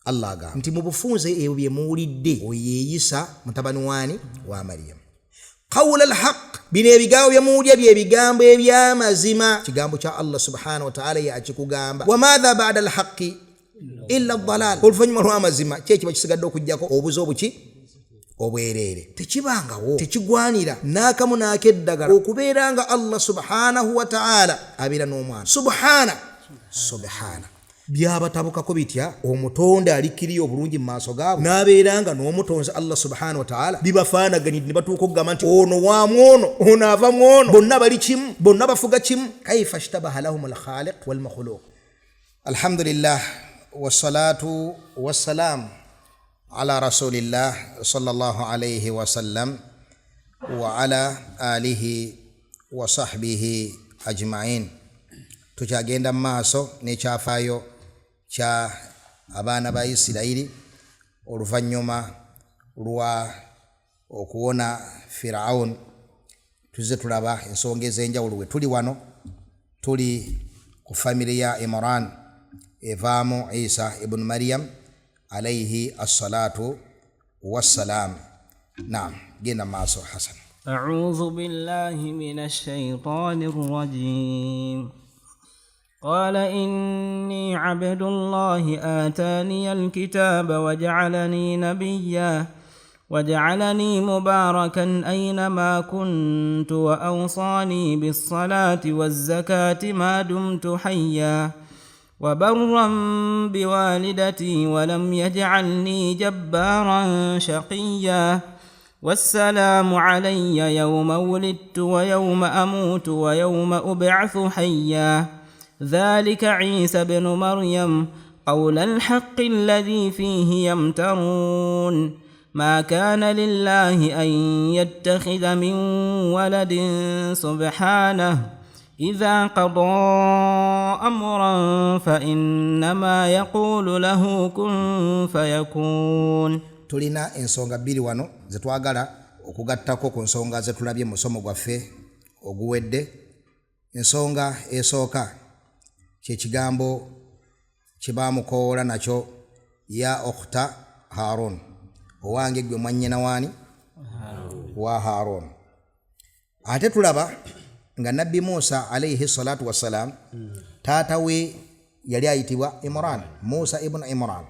Allah agamba nti mu bufunze ebyo bye muwulidde oyeeyisa mutabani wani wa Maryam. Qawla al-haq, bino ebigambo bye muwulya bye bigambo eby'amazima, kigambo kya Allah subhanahu wa ta'ala yakikugamba. Wa madha ba'da al-haqqi illa ad-dalal, oluvannyuma lw'amazima kye kiba kisigadde okujjako obuzo obuki obwereere. Tekibangawo, tekigwanira n'akamu n'akeddagala okubeera nga Allah subhanahu wa ta'ala abeera n'omwana. Subhana byabatabukako bitya omutonde alikiriyo obulungi mu maaso gaabwe n'abeera nga n'omutonzi Allah subhanahu wa ta'ala bibafaanaganidde ne batuuka okugamba nti ono waamu ono ava mu ono, bonna bali kimu, bonna bafuga kimu. Kaifa ishtabaha lahum al-khaliq wal makhluq. Alhamdulillah wassalatu wassalamu ala rasulillah sallallahu alayhi wa sallam wa ala alihi wa sahbihi ajma'in. Tukyagenda mu maaso n'ekyafaayo kya abaana ba Isirayiri oluvannyuma lwa okuwona Firaun. Tuzze tulaba ensonga ez'enjawulo we tuli wano, tuli ku famire ya Imran evaamu Isa ibn Maryam alayhi assalatu wassalam. Naam, genda mu maaso Hasan. أعوذ بالله من الشيطان الرجيم. قال إني عبد الله آتاني الكتاب وجعلني نبيا وجعلني مباركا أينما كنت وأوصاني بالصلاة والزكاة ما دمت حيا وبرا بوالدتي ولم يجعلني جبارا شقيا والسلام علي يوم ولدت ويوم أموت ويوم أبعث حيا ذلك عيسى بن مريم قول الحق الذي فيه يمترون ما كان لله أن يتخذ من ولد سبحانه إذا قضى أمرا فإنما يقول له كن فيكون. Tulina ensonga bbiri wano ze twagala okugattako ku nsonga ze tulabye mu musomo gwaffe oguwedde. Ensonga esooka kye kigambo kye baamukoola nakyo ya okhta Harun, owange gwe mwannyina waani wa Harun. Ate tulaba nga nabbi Musa alayhi salatu wassalam taata we yali ayitibwa Imran, Musa ibn Imran.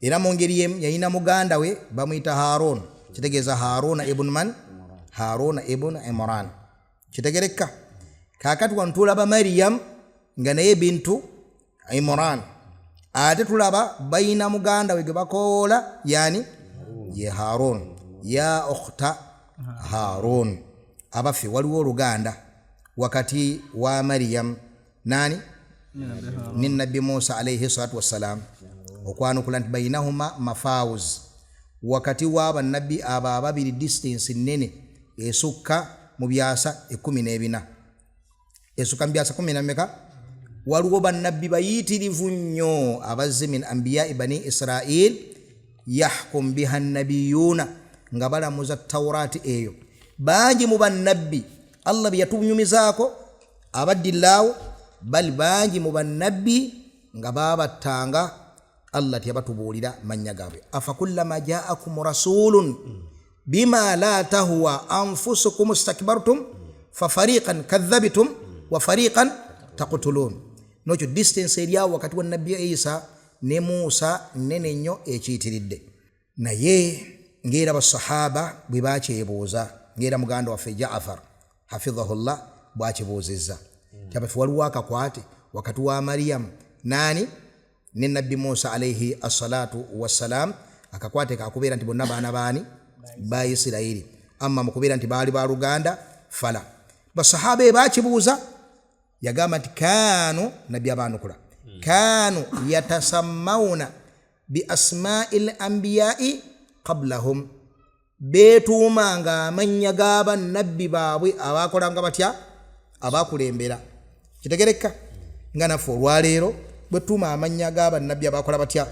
Era mu ngeri yalina muganda we bamuyita Harun, kitegeeza Haruna ibn man? Haruna ibn Imran. Kitegereka kaakati wano tulaba Maryam nga naye bintu Imran. Ate tulaba bayina muganda we gwe bakoola yani ye Harun, ya okhta Harun. Abaffe waliwo oluganda wakati wa Maryam nani ni nabbi Musa alayhi salatu wassalam, okwanukula nti bainahuma mafawuz, wakati wa bannabbi abo ababiri distance nene esukka mu byasa 14, esukka mu byasa 10. Waliwo bannabbi bayitirivu nnyo abazze min anbiya bani Israel yahkum biha nabiyuna, nga balamuza Tawrati eyo. Bangi mu bannabbi Allah bye yatunyumizaako abaddillaawo, bali bangi mu bannabbi nga babattanga Allah tiyabatubuulira mannya gaabwe. Afakullama ja'akum rasulun bima la tahwa anfusukum istakbartum fafariqan kadhabtum wa fariqan taqtulun. Nokyo distance eriawo wakati wa nabbi Isa ne Musa nene nnyo ekiyitiridde. Naye ngera basahaba bwe bakyebuuza, ngera muganda waffe Jaafar hafidhahullah bwakyebuuzizza tabafu waliwo akakwate wakati wa Maryam nani ne nabbi Musa alayhi assalatu wassalam. Akakwate kakubeera nti bonna baana baani ba Isirayiri, amma mukubeera nti baali ba luganda fala. Basahaba bakibuuza yagamba nti kanu nabbi abanukula kanu yatasammawna bi asma'il anbiya'i qablahum, betuumanga amannya g'abannabbi baabwe abakolanga batya abakulembera. Kitegereka nga naffe olwaleero bwe tuuma amannya g'abannabbi abakola batya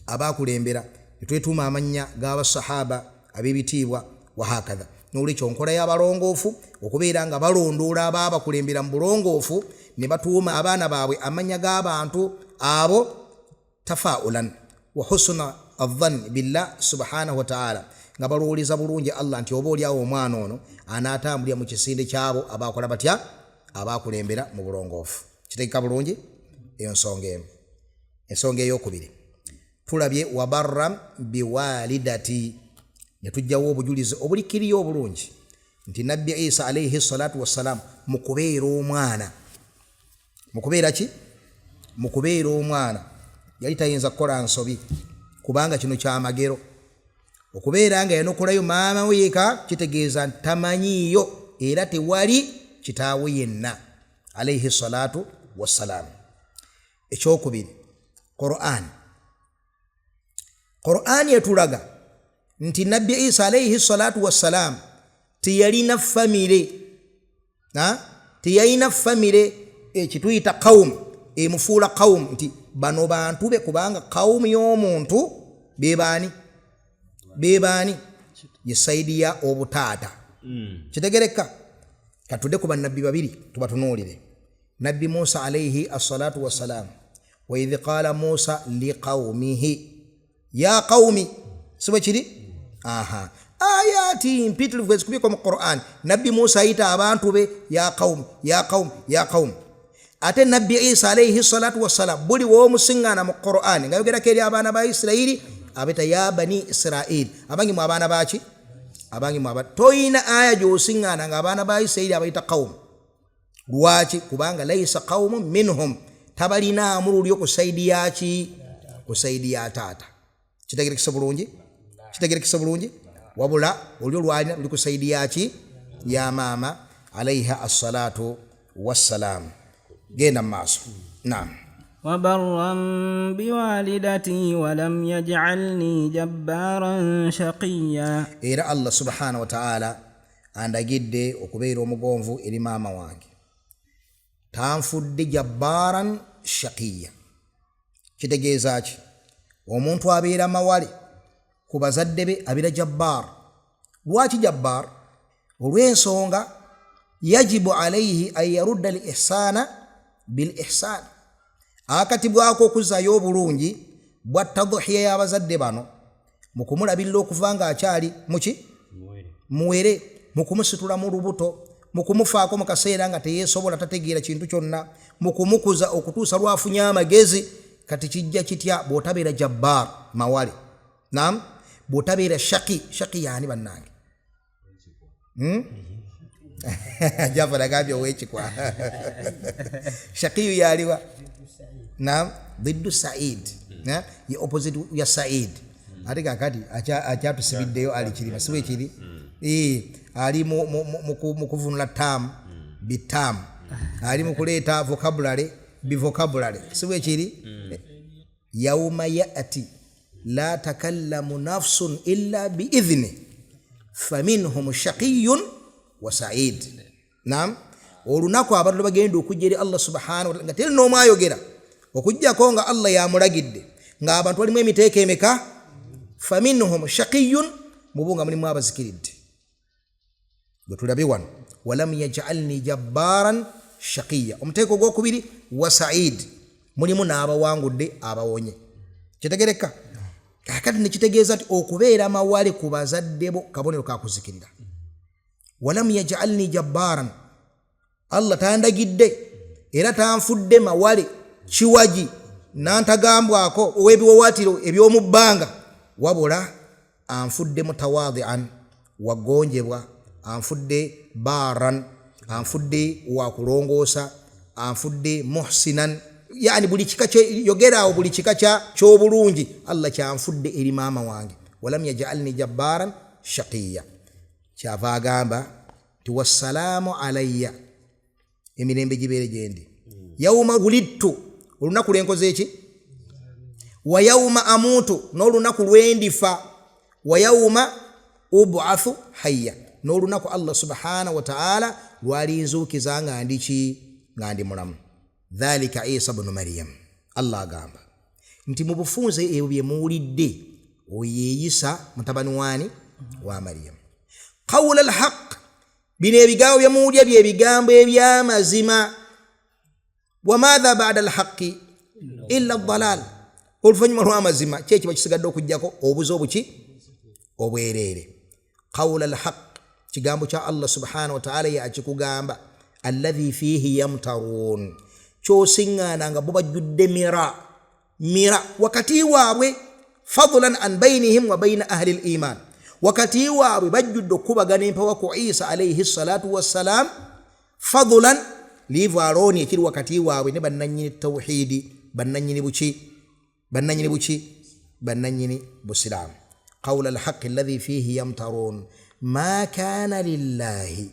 abakulembera, netwetuuma amannya g'abasahaba ab'ebitiibwa wahakadha. N'olwekyo nkola y'abalongoofu okubeera nga balondoola ababakulembera mu bulongoofu ne batuuma abaana baabwe amannya g'abantu abo tafaulan wa husna adh-dhann billah subhanahu wa ta'ala nga balowoliza bulungi Allah nti oba oli awo omwana ono anaatambulira mu kisinde kyabo abakola batya abakulembera mu bulongoofu. Kitegeka bulungi eyo nsonga emu. Ensonga ey'okubiri tulabye wabarram biwalidati, ne tujjawo obujulizi obulikiriyo obulungi nti nabbi Isa alayhi salatu wassalam mu kubeera omwana, mu kubeera ki? Mu kubeera omwana yali tayinza kukola nsobi kubanga kino kyamagero. Okubeera nga yanokolayo maama we yeka kitegeeza tamanyiyo era tewali kitaawe yenna alayhi salatu wassalam. Ekyokubiri Qur'an yetulaga nti nabbi Isa alayhi salatu wassalam tiyalina famire ekituyita qawm emufuula qawm nti bano bantu be kubanga qawm y'omuntu bebaani ye saidi ya obutaata. Kitegereka katudde ku bannabbi babiri tubatunuulire. Nabbi Musa alayhi assalatu wassalam wa idh qala Musa liqawmihi ya qawmi sibe kiri ayati mpitirivu ezikubikwa mu Qur'an. Nabbi Musa ayita abantu be ya qawm ya qawm ya qawm. Ate nabbi Isa alayhi salatu wassalam buli w'omusiŋŋaana mu Qur'an nga yogerako eri abaana ba Isirayiri abeta ya bani Israil abangi mu abaana baki abangi mu aba toyina aya gy'osiŋŋaana nga abaana ba Isirayiri abayita qawm. Lwaki? Kubanga laysa qawmun minhum, tabalinaamu lulyo ku saidi yaki? Ku saidi ya taata. Kitegerekese bulungi? Kitegerekese bulungi? Wabula olyo lwalina luli ku saidi yaki? Ya maama alayha assalatu wassalam. Genda maaso. Naam. وبرا بوالدتي ولم يجعلني جبارا شقيا. Era Allah subhanahu wa ta'ala andagidde okubeera omugonvu eri maama wange, tanfudde jabbaran shaqiya. Kitegeeza ki? Omuntu abeera mawale ku bazadde be abeera jabbar. Lwaki jabbar? Olw'ensonga yajibu alayhi an yarudda al ihsana bil ihsan. Akati bwako okuzaayo obulungi bwa tadhiya y'abazadde bano mu kumulabirira okuva nga akyali muki muwere, mu kumusitula mu lubuto, mu kumufaako mu kaseera nga teyeesobola tategeera kintu kyonna, mu kumukuza okutuusa lwafunye amagezi. Kati kijja kitya bw'otabeera jabbar mawale? Naam, bw'otabeera shaqi. Shaqi yaani bannange? Jafara gambye ow'ekikwa. Shaqiyu yaliwa? Naam, diddu Said. Ye opposite ya Said. Ate kakati akyatusibiddeyo ali kirima siwe kiri? Ali mu kuvunula tam bitam, ali mu kuleeta vocabulary bivocabulary siwe kiri? Yawma ya'ti la takallamu nafsun illa biidhni faminhum shaqiyyun wa sa'id. Naam, olunaku abantu bagenda okujja eri Allah subhanahu wa ta'ala nga teri n'omu ayogera okujjako nga Allah yamulagidde nga abantu balimu emiteeko emeka? Faminhum shaqiyyun, mubunga mulimu abazikiridde. Gwe tulabye wano walam yaj'alni jabbaran shaqiya. Omuteeko gw'okubiri wa sa'id, mulimu n'abawangudde abawonye. Kitegereka? Kakati ne kitegeeza nti okubeera mawale ku bazadde bo kabonero ka kuzikirira. Walam yaj'alni jabbaran, Allah tandagidde era tanfudde mawale kiwaji nantagambwako ow'ebiwawaatiro eby'omu bbanga, wabula anfudde mutawadhi'an, wagonjebwa, anfudde baran, anfudde wakulongoosa, anfudde muhsinan. Yani buli kika yogeraawo buli kika ky'obulungi Allah kyanfudde eri maama wange. Walam yaj'alni jabbaran shaqiya. Kyava agamba ti wassalaamu alayya, emirembe gibeere gyendi. Yawma wulidtu, olunaku lwenkoze eki? Wa yawma amutu, n'olunaku lwendifa. Wa yawma ub'athu hayya, n'olunaku Allah subhanahu wa ta'ala lwalinzuukiza nga ndiki? Nga ndi mulamu. Dhalika Isa ibn Maryam. Allah agamba nti mu bufunze ebyo bye muwulidde oyo Isa mutabani wani? Wa Maryam. Qawla al-haqq, bino ebigambo bye muwulya bye bigambo eby'amazima. Wa madha ba'da al-haqqi illa ad-dalal, oluvannyuma lw'amazima kyekiba kisigadde okujjako obuzo obwereere. Qawla alhaq, kigambo kya Allah subhanahu wa ta'ala yakikugamba, alladhi fihi yamtarun, kyosiŋŋaana nga bo bajjudde mira wakati waabwe, fadlan an bainihim wa baina ahli liman, wakati waabwe bajjudde okubagana empawa ku Isa alayhi salatu wassalam, fadlan liivaalooni ekiri wakati waabwe ne bannannyini tawhidi, bannannyini busiraamu. Qawla alhaqi alladhi fihi yamtarun ma kana lillahi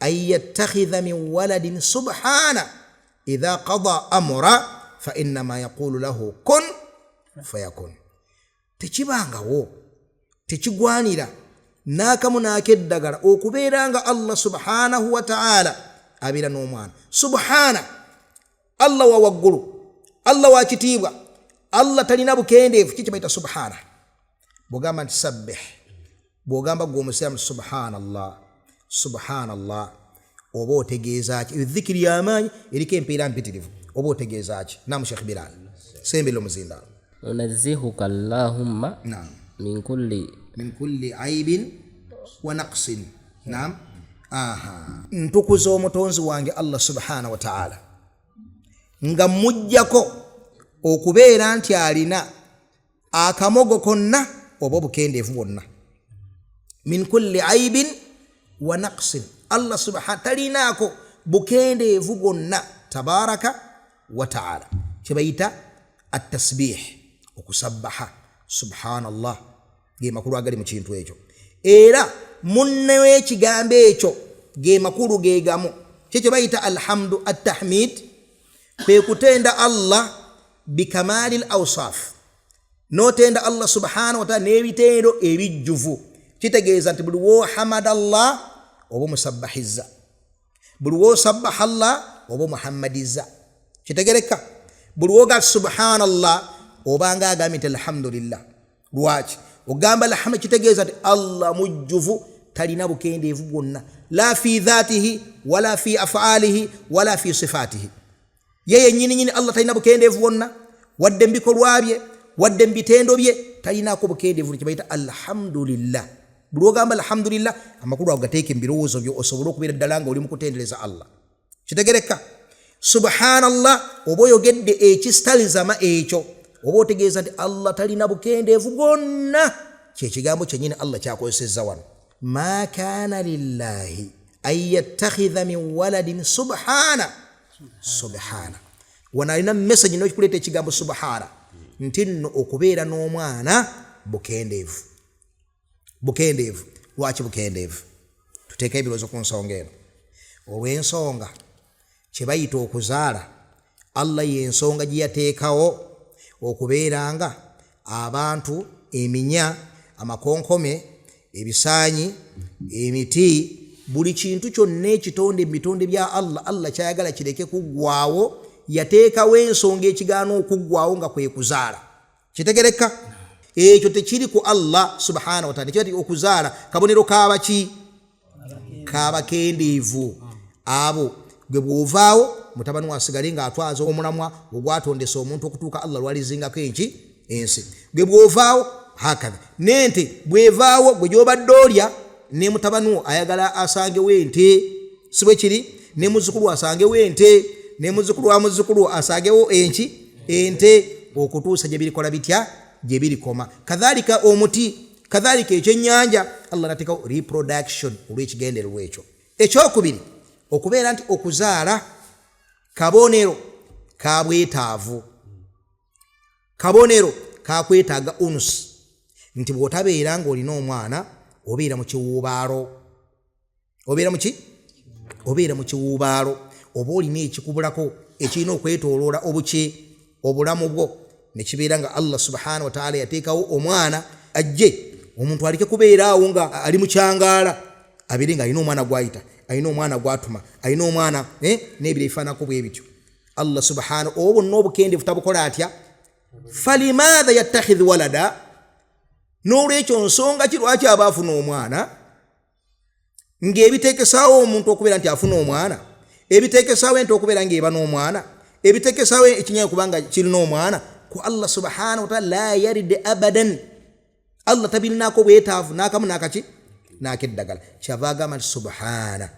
an yattakhidha min waladin subhana idha qada amra fa innama yaqulu lahu kun fayakun. Tekibangawo, tekigwanira n'akamu n'akeddagala okubeeranga Allah subhanahu wa ta'ala abeera n'omwana. Subhana, Allah wa waggulu, Allah wa kitiibwa, Allah talina bukendeevu, kikibayita subhana. Bw'ogamba nti sabbih, bw'ogamba gwe omusiraamu subhanallah, oba otegeeza ki? Dhikiri y'amaanyi eriko empeera mpitirivu, oba otegeeza ki? Naamu Shaykh Bilal, sembera omuzindaalo. Unazzihuka Allahumma min kulli aibin wa naqsin. Naam. Ntukuza omutonzi wange Allah subhanahu wa ta'ala nga mujjako okubeera nti alina akamogo konna oba obukendeevu bwonna. Min kulli aibin wa naqsin, Allah subhanahu talinaako bukendeevu bwonna, tabaraka wa ta'ala. Kibayita at-tasbih, okusabbaha, subhanallah, ge makulu agali mu kintu ekyo. Era munne w'ekigambo ekyo ge makulu ge gamu, kye bayita alhamdu at-tahmid, kwe kutenda Allah bikamali al-awsaf, n'otenda Allah subhanahu wa ta'ala n'ebitendo ebijjuvu. Kitegeeza nti buli w'ohamada Allah oba musabbahiza, buli w'osabbaha Allah oba muhammadiza. Kitegereka? Buli w'oga subhanallah obanga agambye nti alhamdulillah. Lwaki? Ogamba alhamdu kitegeeza nti Allah mujjuvu, talina bukendeevu bwonna, la fi dhatihi wala fi af'alihi wala fi sifatihi. Yeye nyini Allah talina bukendeevu bwonna, wadde mbikolwa bye, wadde mbitendo bye, talinaako bukendeevu. Kibayita alhamdulillah. Buli ogamba alhamdulillah, amakulu agateeke mbirowoozo byo osobole okubeera ddala nga oli mu kutendereza Allah. Kitegereka? Subhanallah oba oyogedde ekisitalizama ekyo, oba otegeeza nti Allah talina bukendeevu bwonna, kyekigambo kyennyini Allah kyakozesezza wano. Ma kana lillahi an yattakhidha min waladin subhana. Wano alina message n'okikuleeta ekigambo subhana, nti nno okubeera n'omwana bukendeevu. Lwaki bukendeevu? Tuteeka ebirowoozo ku nsonga eno. Olw'ensonga kye bayita okuzaala, Allah y'ensonga gye yateekawo okubeeranga abantu, eminya, amakonkome, ebisaanyi, emiti, buli kintu kyonna ekitonde mu bitonde bya Allah kyayagala kireke kuggwaawo, yateekawo ensonga ekigaana okuggwaawo nga kwe kuzaala. Kitegereka? Ekyo tekiri ku Allah subhanahu wa ta'ala. Ekyo okuzaala kabonero kaabaki? Kaabakendeevu. Abo gwe bw'ovaawo mutabani wasigale nga atwaza omulamwa ogwatondesa omuntu okutuuka Allah lwalizingako ensi. Gwe bw'ovaawo hakadha. N'ente bw'evaawo gwe gy'obadde olya, ne mutabani wo ayagala asangewo ente, si bwe kiri? Ne muzzukulu asangewo ente, ne muzzukulu wa muzzukulu asangewo ente, okutuusa gye birikola bitya? Gye birikoma. Kadhalika omuti, kadhalika ekyennyanja, Allah nateekawo reproduction olw'ekigendererwa ekyo. Ekyokubiri, okubeera nti okuzaala kabonero ka bwetaavu, kabonero ka kwetaaga unusi, nti bw'otabeera ng'olina omwana obeera mu kiwuubaalo. Obeera mu kiwuubaalo, oba olina ekikubulako ekirina okwetooloola obulamu bwo, ne kibeera nga Allah subhanahu wa ta'ala yateekawo omwana ajje, omuntu alike kubeeraawo nga ali mu kyangaala, abeere nga alina omwana gw'ayita, alina omwana gw'atuma, alina omwana n'ebiro ebifaanako bwe bityo. Allah subhanahu obo bonna obukendeevu tabukola atya? Falimaadha yattakhidhu walada, n'olwekyo nsonga ki lwaki aba afuna omwana? Ng'ebiteekesaawo omuntu okubeera nti afuna omwana, ebiteekesaawo ente okubeera ng'eba n'omwana, ebiteekesaawo ekinyaayo kubanga kirina omwana, ku Allah subhanahu wa ta'ala la yarid abadan Allah tabinako bwetaavu nakamu nakaki nakiddagala kyavaga subhana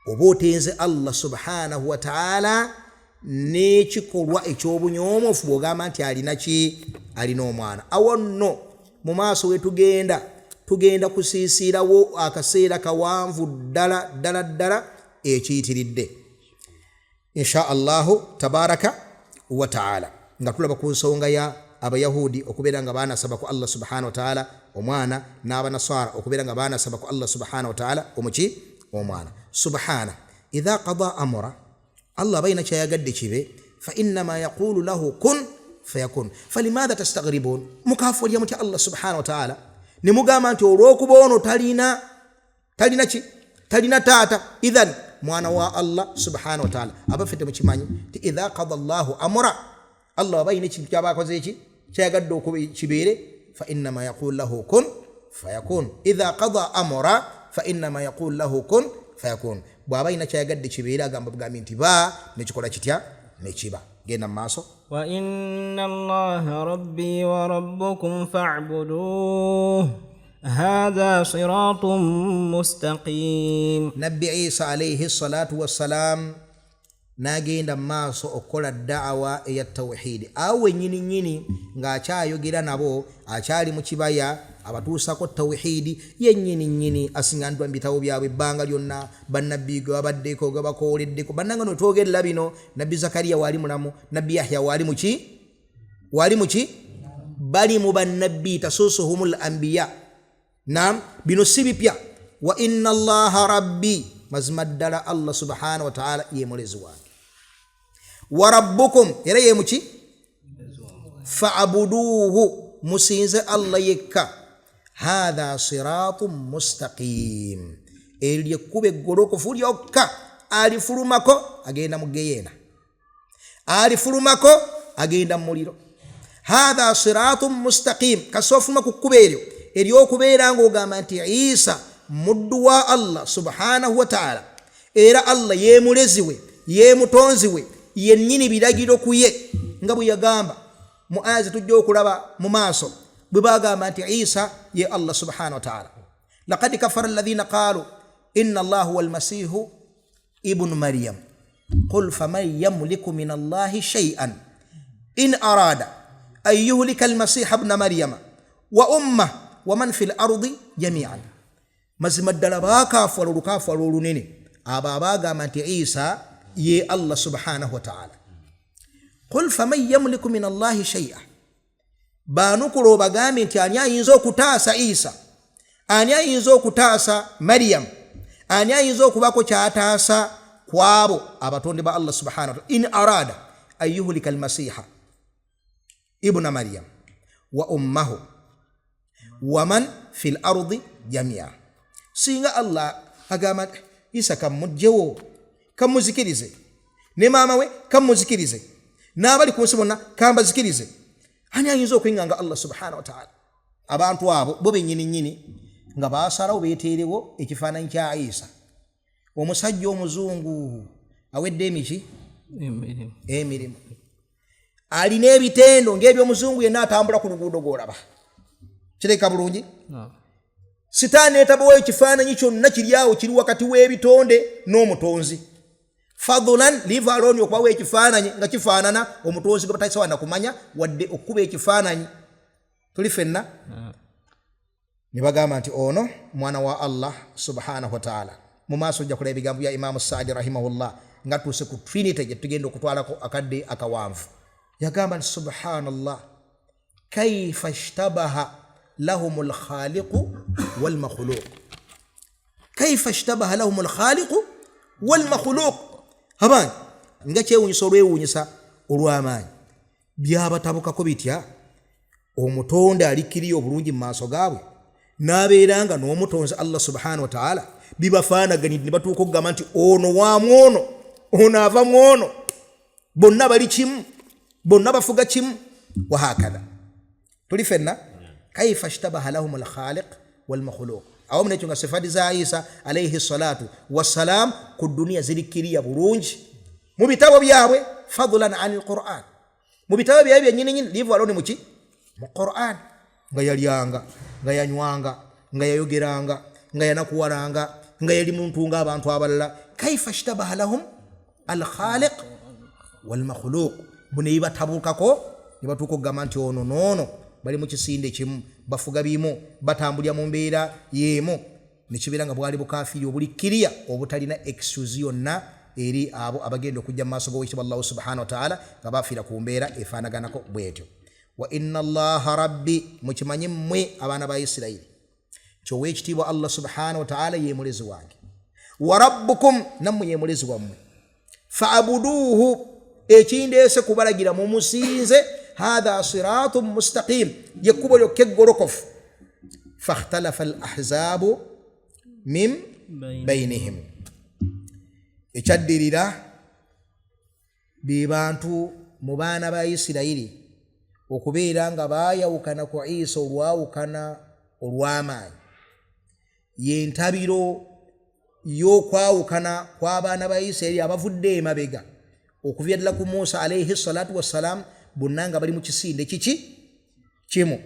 obotenze Allah subhanahu wa ta'ala nekikolwa ekyobunyomofu bwogamba nti alina omwana awonno mu maaso we tugenda kusiisirawo akaseera kawanvu ddala ekiyitiridde insha Allahu tabaraka wa ta'ala nga tulaba ku nsonga ya abayahudi okubeera nga baanasaba ku Allah subhanahu wa ta'ala omwana n'abanaswara okubeera nga baanasaba ku Allah subhanahu wa ta'ala omwana subhana idha qada amra Allah bayina kyayagadde kibe fa innama yaqulu lahu kun fayakun falimadha tastaghribun mukafulya muti Allah subhanahu wa ta'ala ne mugamba nti olwokuba ono talina taata idhan mwana wa Allah subhanahu wa ta'ala abafete mukimanyi ti idha qada Allahu amra Allah bayina kintu kyabakoze eki kyayagadde okubibeere fa innama yaqulu lahu kun fayakun idha qada amra fa innama yaqulu lahu kun fayakun bwaba ina kyayagadde kibeera agamba bugambi nti ba nekikola kitya nekiba genda maaso wa inna Allaha rabbi wa rabbukum fa'buduhu hadha siratun mustaqim Nabbi Isa alayhi salatu wassalam nagenda maaso okola da'awa ya tawhid awe nyini nga akyayogera nabo akyali mu kibaya abatuusako tawhidi yennyini asingandwa mbitawo byabwe ebbanga lyonna bannabbi gwe babaddeko gwe bakooleddeko bannanga notwogerera bino nabbi Zakariya waali mulamu nabbi Yahya waali muki bali mu bannabbi tasusuhumul anbiya nam bino si bipya wa inna Allaha rabbi mazima ddala Allah subhanahu wa ta'ala ye mulezi wange wa rabbukum era ye muki fa'buduhu musinze Allah yekka hadha siratun mustaqim eliyekube eggolokofu lyokka alifulumako agenda mu geyeena alifulumako agenda mu muliro hadha siratun mustaqim kasofuma ku kkubo eryo eryokubeera ng'ogamba nti Isa muddu wa Allah subhanahu wa ta'ala era Allah ye mulezi we ye mutonzi we yennyini biragiro kuye nga bwe yagamba mu aya tujja okulaba mu maaso bwe bagamba nti Isa ye Allah subhanahu wa ta'ala laqad kafara alladhina qalu inna Allah huwa almasihu ibnu maryam qul faman yamliku min Allahi shay'an in arada an yuhlika almasiha ibna maryama wa ummah wa man fil ardi jami'an mazima ddala baakafu olunene abo abagamba nti Isa ye Allah subhanahu wa ta'ala qul faman yamliku min Allahi shay'an banukulo bagambe nti ani ayinza okutaasa Isa ani ayinza okutaasa Maryam ani ayinza okubako kyataasa kwabo abatonde ba Allah subhanahu wa ta'ala in arada ayyuhlika almasiha ibna Maryam wa ummuhu wa man fil ardi jami'a singa Allah agamba Isa kamujjewo kamuzikirize ne maama we kamuzikirize n'abali ku nsi bonna kambazikirize ani ayinza okwinganga Allah subhanahu wa ta'ala abantu abo bo bennyini nga baasalawo beeteerewo ekifaananyi kya Isa omusajja omuzungu awedde emirimu alina ebitendo ng'ebyomuzungu yenna atambula ku luguudo gw'olaba kireka bulungi sitaani etabawo ekifaananyi kyonna kiri awo kiri wakati w'ebitonde n'omutonzi fadlan live alone okubawo ekifaananyi nga kifaanana omutonzi gwe batayisawa na kumanya wadde okuba ekifaananyi tuli fenna ne bagamba nti ono mwana wa Allah subhanahu wa ta'ala mu maaso ojja kulaba ebigambo bya Imaamu Saadi rahimahullah nga tuuse ku trinity gye tugenda okutwalako akadde akawanvu yagamba nti subhanallah kaifa ishtabaha lahumul khaliqu wal makhluq kaifa ishtabaha lahumul khaliqu wal makhluq abangi nga kyewunyisa olwewunyisa olw'amaanyi byabatabukako bitya omutonde alikiriyo obulungi mu maaso gaabwe n'abeeranga n'omutonzi Allah subhanahu wa ta'ala bibafaanaganidde ne batuuka okugamba nti ono waamu ono avamu ono bonna bali kimu bonna bafuga kimu wahakadha tuli fenna kaifa ishtabaha lahum alkhaliq walmakhluq awo mnekyo nga sifati za Isa alayhi salatu wassalam ku duniya zirikiriya bulungi mu bitabo byabwe fadlan an alquran mu bitabo byaye byennyini live alone muki mu Qur'an nga yalyanga nga yanywanga nga yayogeranga nga yanakuwalanga nga yali muntu nga abantu abalala kaifa shtabaha lahum al-khaliq wal makhluq bune batabukako nibatuko kugamba nti ono nono bali mu kisinde kimu bafuga bimu batambulya mu mbeera yemu nekibera nga bwali bukafiri obulikiriya obutalina excuse yonna eri abo abagenda okujja mu maaso g'Owekitiibwa Allah subhanahu wa ta'ala nga bafiira ku mbeera efaanaganako bwetyo. Wa inna Allaha rabbi, mukimanye mmwe abaana ba Isirayiri kyo Owekitiibwa Allah subhanahu wa ta'ala ye mulezi wange, wa rabbukum, nammwe ye mulezi wammwe, fa'abuduhu, ekindeese kubalagira mu musinze, hadha siratun mustaqim, yekkubo lyokka eggolokofu. Fakhtalafa al-ahzabu min bainihim, ekyaddirira be bantu mu baana ba Isirayiri okubeera nga baayawukana ku Isa olwawukana olw'amaanyi, yentabiro y'okwawukana kw'abaana ba Isirayiri abavudde emabega okuva ddala ku Musa alayhi salatu wassalam, bonna nga bali mu kisinde kiki kimu.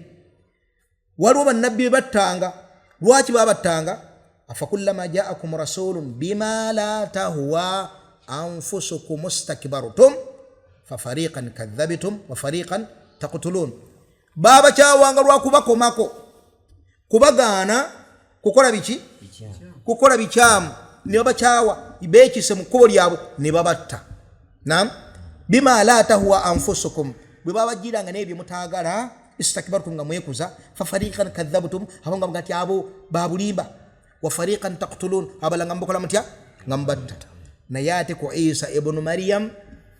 Waliwo bannabbi battanga. Lwaki babattanga? afakullama ja'akum rasulun bima la tahwa anfusukum mustakbartum fafariqan kadhabtum wa fariqan taqtulun. Baba kyawanga lwakubakomako kubagaana kukola biki kukola bikyamu ne babakyawa ibekise mu kkubo lyabwe ne babatta. Naam, bima la tahwa anfusukum, bwe babajiranga n'ebyo mutaagala, istakbartum nga mwekuza, fafariqan kadhabtum, abanga ngati abo babulimba, wa fariqan taqtulun, abalanga mbukola mutya nga mbatta. Naye ate ku Isa ibn Maryam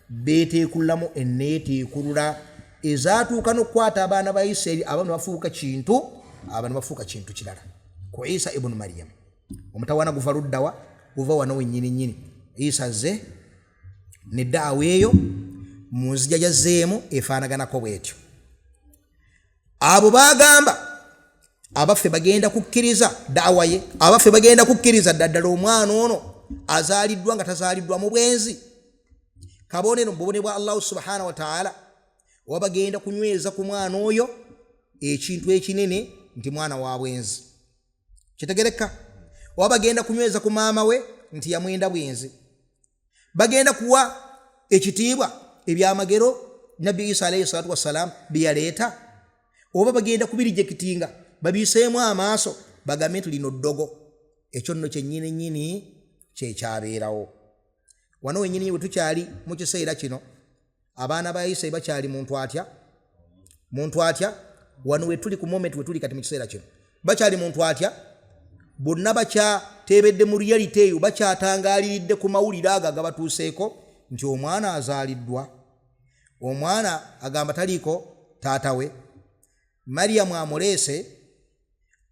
beteekullamu enneeteekulula ezaatuuka n'okukwata abaana ba Isirayiri abamu bafuuka kintu, abantu bafuuka kintu kirala. Ku Isa ibn Maryam omutawana guva luddawa, guva wano wennyini nnyini. Isa azze neddaawa eyo mu nzija gyazzeemu efaanaganako bwetyo. Abo bagamba abaffe bagenda kukkiriza daawa ye, abaffe bagenda kukkiriza ddala omwana ono azaaliddwa nga tazaaliddwa mu bwenzi. Kabonero mu bubone bwa Allah subhanahu wa ta'ala oba bagenda kunyweza ku mwana oyo ekintu ekinene nti mwana wa bwenzi. Kitegereka? Oba bagenda kunyweza ku maama we nti yamwenda bwenzi. Bagenda kuwa ekitiibwa ebyamagero Nabbi Isa alayhi salatu wassalam byaleeta, oba bagenda kubirijekitinga babiseemu amaaso bagambe nti lino ddogo. Ekyo nno kyennyini nnyini kyekyabeerawo. Wano wennyini bwe tukyali mu kiseera kino abaana ba Isirayiri bakyali muntu atya wano we tuli ku moment we tuli kati mu kiseera kino bakyali muntu atya, bonna bakyateebedde mu reality eyo, bakyatangaaliridde ku mawulire ago agabatuuseeko nti omwana azaaliddwa. Omwana agamba taliiko taata we. Maryamu amuleese,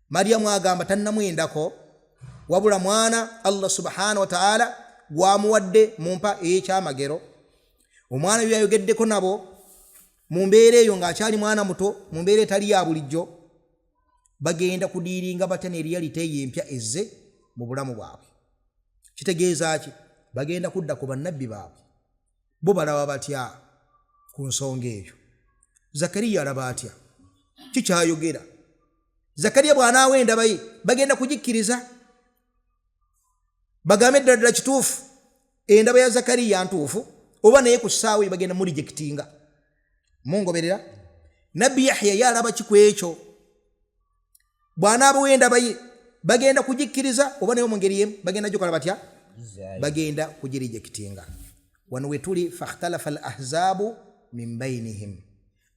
Maryamu agamba tannamwendako, wabula mwana Allah subhanahu wa ta'ala gwamuwadde mu mpa ey'ekyamagero. Omwana byayogeddeko nabo mu mbeera eyo ng'akyali mwana muto, mu mbeera etali ya bulijjo, bagenda kudiiringa batya ne reality ey'empya ezze mu bulamu bwabwe. Kitegeeza ki? Bagenda kudda ku bannabbi baabwe, bo balaba batya ku nsonga eyo. Zakariya alaba atya? Kikyayogera. Zakariya bw'anaawa endaba ye bagenda kugikkiriza, bagambe ddala kituufu endaba ya Zakariya ntuufu, oba naye ku ssaawa bagenda mu rejectinga. Mungoberera? Nabbi Yahya yalaba kiku ekyo, bw'anaabawo endaba ye bagenda kugikkiriza oba naye mu ngeri yemu bagenda gyokola batya? Bagenda kugirejectinga. Wano we tuli, fakhtalafa al-ahzabu min bainihim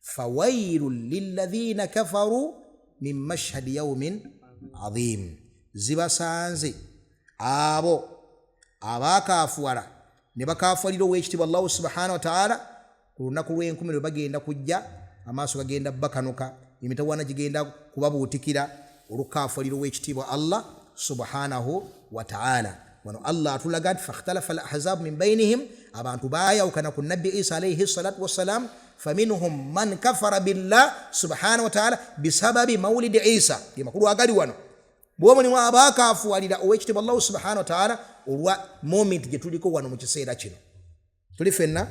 fawailun lilladhina kafaru min mashhadi yawmin adhim. Zibasanze abo abakaafuwala ne bakaafuwalira Owekitiibwa Allah subhanahu wa ta'ala ku lunaku lw'enkumi lwe bagenda kujja, amaaso gagenda bakanuka, emitawaana gigenda kubabuutikira olukaafuwalira Owekitiibwa Allah subhanahu wa ta'ala. Wano Allah atulaga nti fakhtalafa al-ahzabu min bainihim, abantu baayawukana ku Nabbi Isa alayhi salatu wassalam, faminhum man kafara billah subhanahu wa ta'ala bisababi mawlidi Isa. Ye makulu agali wano bwomulimu abakaafuwalira Owekitiibwa Allah subhanahu wa ta'ala olwa moment gye tuliko wano mu kiseera kino. Tuli fenna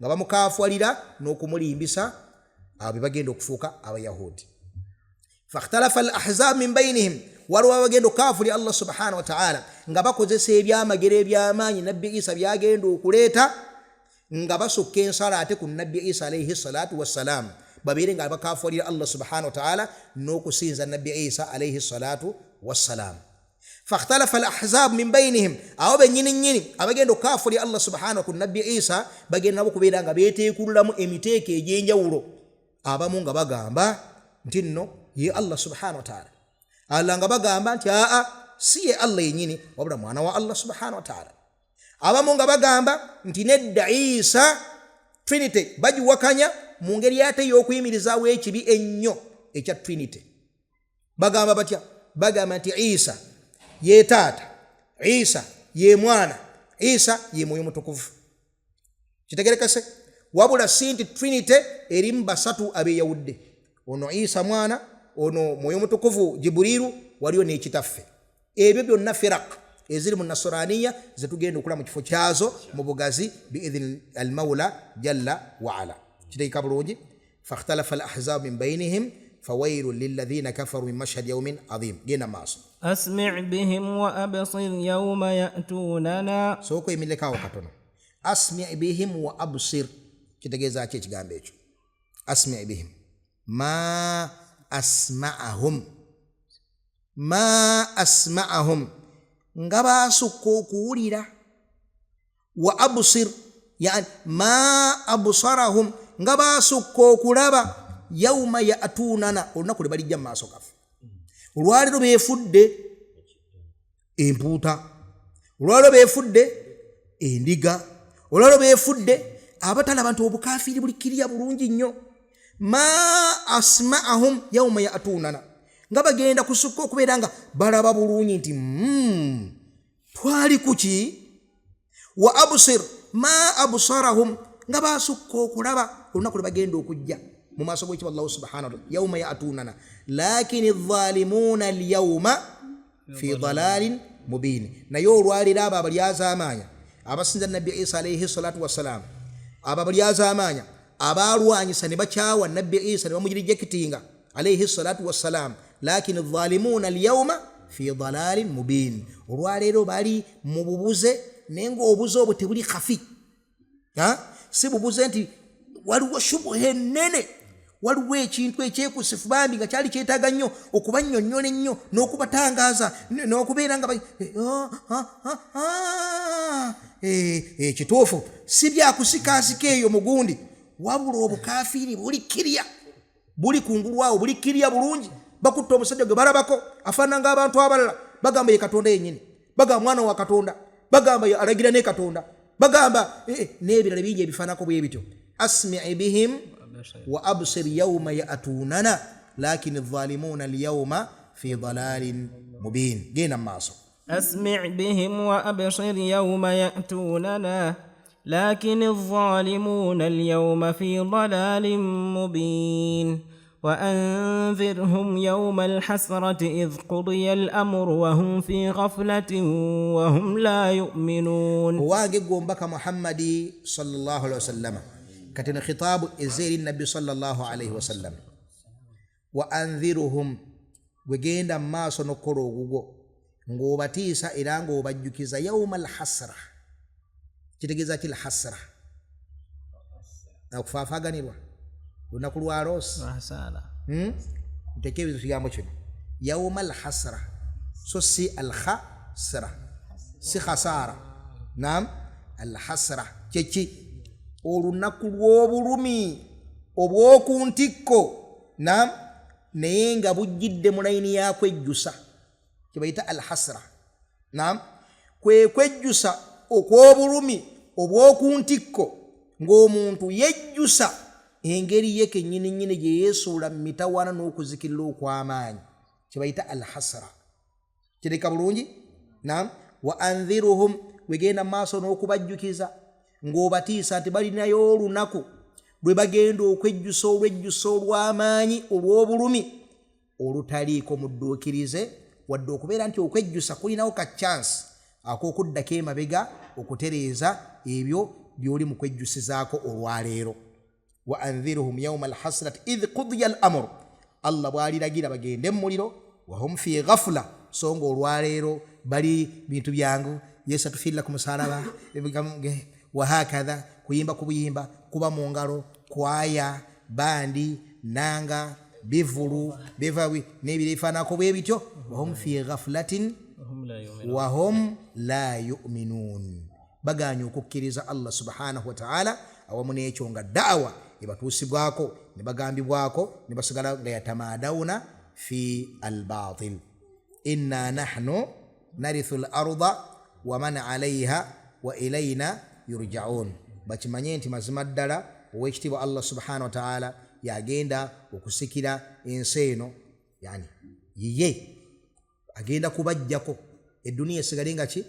nga bamukafwalira n'okumulimbisa abo bagenda okufuuka abayahudi. Fakhtalafa al ahzab min bainihim, waliwo abagenda okukafuli Allah subhanahu wa ta'ala nga bakozesa ebyamagero ebyamaanyi nabbi Isa byagenda okuleeta nga basukka ensala ate ku nabbi Isa alayhi salatu wassalam, babeere nga bakafulira Allah subhanahu wa ta'ala n'okusinza nabbi Isa alayhi salatu wassalam. Fakhtalafa al ahzab min bainihim, abo bennyini abagenda okukafulira Allah subhanahu wa nabbi Isa bagenda nabo kubeera nga beeteekululamu emiteeko egy'enjawulo. Abamu nga bagamba nti nno ye Allah subhanahu wa ta'ala, Allah nga bagamba nti si ye Allah yennyini wabula mwana wa Allah subhanahu wa ta'ala. Abamu nga bagamba nti nedda Isa Trinity bagiwakanya mu ngeri ate y'okuyimirizaawo ekibi ennyo ekya Trinity. Bagamba batya? Bagamba nti Isa ye taata, Isa ye mwana, Isa ye mwoyo mutukuvu. Kitegerekese? Wabula si nti Trinity erimu basatu abeyawudde, ono Isa mwana, ono mwoyo mutukuvu Jibrilu, waliyo n'ekitaffe. Ebyo byonna firaq eziri mu nasraniya zetugenda okula mu kifo kyazo mu bugazi biidhni al-mawla jalla wa ala. Kitegeeka bulungi? Fakhtalafa al-ahzab min bainihim fawailun lilladhina kafaru min mashhad yawmin adhim. Genda maaso. Asmi' bihim wa absir yawma ya'tunana. Soko emilekawo katono. Asmi' bihim wa absir. Kitegeeza ki ekigambo ekyo? Asmi' bihim. Ma asma'ahum nga basukka okuwulira. Wa absir yani ma absarahum nga basukka okulaba. Yawma ya'tunana, olunaku lwe balijja mu maaso gaffe. Olwaliro beefudde empuuta, olwaliro beefudde endiga, olwaliro beefudde abatalaba nti obukafiiri bulikkirira bulungi nnyo. Ma asma'ahum yawma ya'tunana, nga bagenda kusukka okubeera nga balaba bulungi nti twali kuki. Wa absir ma absarahum, nga basukka okulaba olunaku lwe bagenda okujja mu maaso g'ekyo Allah subhanahu wa ta'ala. Yawma ya'tunana lakini adh-dhalimuna al-yawma fi dhalalin mubin. Naye olwaliro abo abalyazaamaanya abasinza nabbi Isa alayhi salatu wassalam, abo abalyazaamaanya abalwanyisa ne bakyawa nabbi Isa ne bamujirijekitinga alayhi salatu wassalam, lakini adh-dhalimuna al-yawma fi dhalalin mubin. Olwaliro bali mu bubuze naye ng'obuze obwo tebuli khafi. Si bubuze nti waliwo shubuhe ennene, waliwo ekintu ekyekusifu bambi nga kyali kyetaaga nnyo okubannyonnyola ennyo n'okubatangaaza n'okubeera nga kituufu si byakusikaasika eyo mugundi, wabula obukafiiri bulikkirya, buli kungulwawo bulikkirya bulungi. Bakutta omusajja gwe balabako afaanana ng'abantu abalala, bagamba ye Katonda yennyini, bagamba mwana wa Katonda, bagamba alagira ne Katonda, bagamba n'ebirala bingi ebifaanako bwe bityo. Asmi' bihim wa absir yawma ya'tunana lakini adh-dhalimuna al-yawma fi dhalalin mubin. Genda maaso. Asmi' bihim wa absir yawma ya'tunana lakini adh-dhalimuna al-yawma fi dhalalin mubin. وأنذرهم يوم الحسرة إذ قضي الأمر وهم في غفلة وهم لا يؤمنون. واجب بك محمد صلى الله عليه وسلم كتن خطاب إزير النبي صلى الله عليه وسلم. وأنذرهم وجند ما سنقروا ngobatisa era ngobajukiza يوم الحسرة. Kitegeza kila hasra akufafaganirwa lunaku lwa arosi ntekeebizo kigambo kino yawma alhasra, so si alkhasra, si khasara. Naam, alhasra kyeki olunaku lw'obulumi obw'okuntikko. Naam, naye nga bujjidde mu layini yakwejjusa, kibayita alhasra. Naam, kwe kwejjusa okw'obulumi obw'okuntikko ng'omuntu yejjusa engeri ye kennyini nnyini gye yeesuula mu mitawaana n'okuzikirira okw'amaanyi, kibayita alhasra. Kireka bulungi? Naam, wa anziruhum, wegenda maaso n'okubajjukiza ng'obatiisa nti balinayo olunaku lwe bagenda okwejjusa olwejjusa olw'amaanyi olw'obulumi olutaliiko mudduukirize, wadde okubeera nti okwejjusa kulinawo ka chance ak'okuddako emabega okutereeza ebyo byoli mu kwejjusizaako olwaleero. Wa anzirhum yawma alhasrati idh qudiya al-amru, Allah bw'aliragira bagende mu muliro, wa hum fi ghafla, so nga olwaleero bali bintu byangu, Yesu atufiirira ku musalaba, wa hakadha, kuyimba ku buyimba, kuba mu ngalo, kwaya, bandi, nanga, bivulu, bivawi n'ebifaanako bwe bityo. Wa hum fi ghaflatin wa hum la yu'minun, baganya okukkiriza Allah subhanahu wa ta'ala awamu n'ekyo nga da'wa ebatuusibwako ne bagambibwako ne basigala nga yatamadawuna fi al-batil. Inna nahnu narithu al-arda wa man 'alayha wa ilayna yurja'un, bakimanye nti mazima ddala ow'ekitiibwa Allah subhanahu wa ta'ala yagenda okusikira ensi eno, yani yiye agenda kubajjako edduniya esigale nga ki,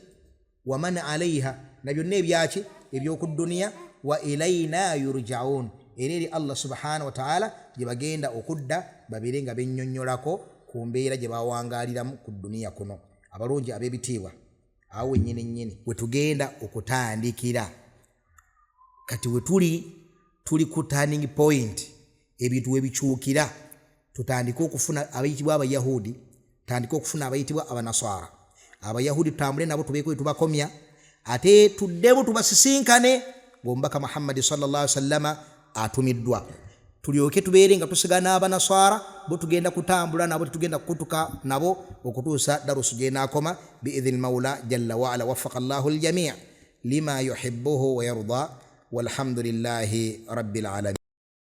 wa man 'alayha, na byonna ebyaki eby'oku dduniya, wa ilayna yurja'un, era eri Allah subhanahu wa ta'ala gye bagenda okudda babire nga bennyonnyolako ku mbeera gye bawangaaliramu ku dduniya kuno. Abalungi ab'ebitiibwa, awo wennyini nnyini we tugenda okutandikira kati, we tuli ku turning point, ebintu we bikyukira, tutandike okufuna abayitibwa abayahudi, tutandike okufuna abayitibwa abanaswara. Abayahudi tutambule nabo tubeeko tubakomya, ate tuddemu tubasisinkane ng'omubaka Muhammad sallallahu alaihi wasallama atumiddwa, tulyoke tubeere nga tusigala n'abanaswara bo tugenda kutambula nabo, tugenda kukutuka nabo okutuusa darusu gyenaakoma biidhni mawla jalla wa ala. Waffaqa Allahu al-jamii' lima yuhibbuhu wa yarda, walhamdulillahi rabbil alamin.